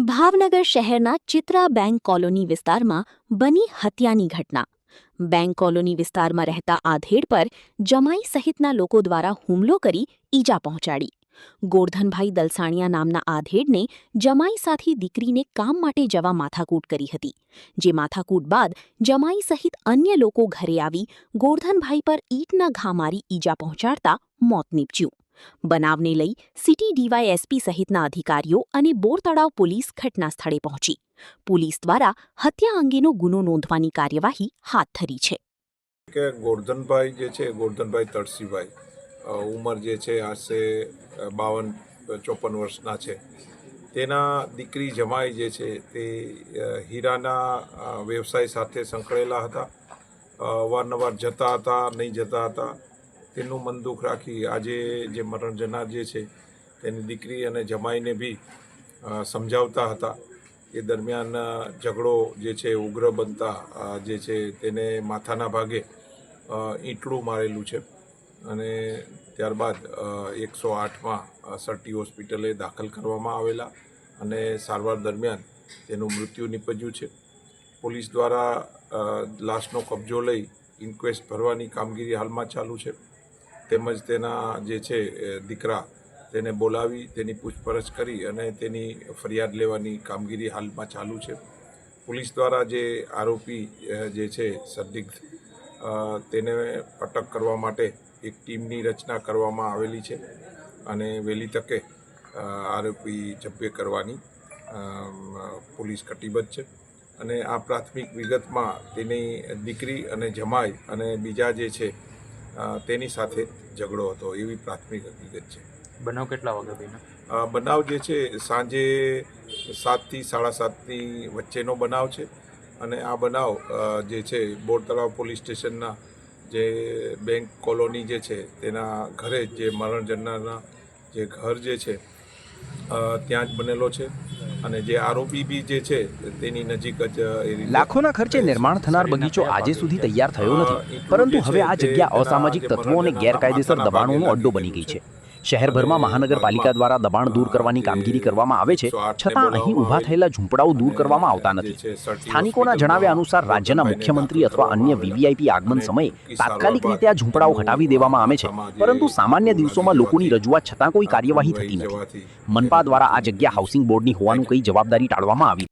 ભાવનગર શહેરના Chitra bank colony વિસ્તારમાં બની હત્યાની ઘટના। બેંક કોલોની વિસ્તારમાં રહેતા આધેડ પર જમાઈ સહિતના લોકો દ્વારા હુમલો કરી ઈજા પહોંચાડી। ગોરધનભાઈ દલસાણિયા નામના આધેડને જમાઈ સાથે દીકરીને કામ માટે જવા માથાકૂટ કરી હતી, જે માથાકૂટ બાદ જમાઈ સહિત અન્ય લોકો ઘરે આવી ગોરધનભાઈ પર ઈંટના ઘા મારી ઈજા પહોંચાડતા મોત નીપજ્યું। બનાવને લઈ સિટી ડીવાયએસપી સહિતના અધિકારીઓ અને બોરતળાવ પોલીસ ઘટના સ્થળે પહોંચી પોલીસ દ્વારા હત્યા અંગેનો ગુનો નોંધવાની કાર્યવાહી હાથ ધરી છે। કે ગોરધનભાઈ જે છે, ગોરધનભાઈ તળસીભાઈ ઉંમર જે છે આશરે 52-54 વર્ષના છે। તેના દીકરી જમાઈ જે છે તે હીરાના વ્યવસાય સાથે સંકળાયેલા હતા। અવારનવાર જતા હતા, નહીં જતા હતા। તેનું મન દુઃખ રાખી આજે જે મરણ જનાર જે છે તેની દીકરી અને જમાઈને બી સમજાવતા હતા। એ દરમિયાન ઝઘડો જે છે ઉગ્ર બનતા જે છે તેને માથાના ભાગે ઈંટડું મારેલું છે અને ત્યારબાદ 108માં સરટી હોસ્પિટલે દાખલ કરવામાં આવેલા અને સારવાર દરમિયાન તેનું મૃત્યુ નિપજ્યું છે। પોલીસ દ્વારા લાશનો કબજો લઈ ઇન્ક્વેસ્ટ ભરવાની કામગીરી હાલમાં ચાલુ છે। તેમજ તેના જે છે દીકરા તેને બોલાવી તેની પૂછપરછ કરી અને તેની ફરિયાદ લેવાની કામગીરી હાલમાં ચાલુ છે। પોલીસ દ્વારા જે આરોપી જે છે સંદિગ્ધ તેને અટક કરવા માટે એક ટીમની રચના કરવામાં આવેલી છે અને વહેલી તકે આરોપી ઝડપે કરવાની પોલીસ કટિબદ્ધ છે। અને આ પ્રાથમિક વિગતમાં તેની દીકરી અને જમાઈ અને બીજા જે છે તેની સાથે ઝઘડો હતો એવી પ્રાથમિક હકીકત છે। બનાવ કેટલા વાગે બન્યો? બનાવ જે છે સાંજે 7થી 7:30ની વચ્ચેનો બનાવ છે અને આ બનાવ જે છે બોરતળાવ પોલીસ સ્ટેશનના જે બેંક કોલોની જે છે તેના ઘરે જે મરણ જનારના જે ઘર જે છે ત્યાં જ બનેલો છે અને જે આરોપી બી જે છે તેની નજીક જ લાખોના ખર્ચે નિર્માણ થનાર બગીચો આજે સુધી તૈયાર થયો નથી, પરંતુ હવે આ જગ્યા અસામાજિક તત્વો અને ગેરકાયદેસર દબાણોનો અડ્ડો બની ગઈ છે। શહેરભરમાં મહાનગરપાલિકા દ્વારા દબાણ દૂર કરવાની કામગીરી કરવામાં આવે છે, છતાં અહીં ઊભા થયેલા ઝૂંપડાઓ દૂર કરવામાં આવતા નથી। સ્થાનિકોના જણાવ્યા અનુસાર રાજ્યના મુખ્યમંત્રી અથવા અન્ય વીવીઆઈપી આગમન સમયે તાત્કાલિક રીતે આ ઝૂંપડાઓ હટાવી દેવામાં આવે છે, પરંતુ સામાન્ય દિવસોમાં લોકોની રજૂઆત છતાં કોઈ કાર્યવાહી થતી નથી। મનપા દ્વારા આ જગ્યા હાઉસિંગ બોર્ડની હોવાનું કહી જવાબદારી ટાળવામાં આવી।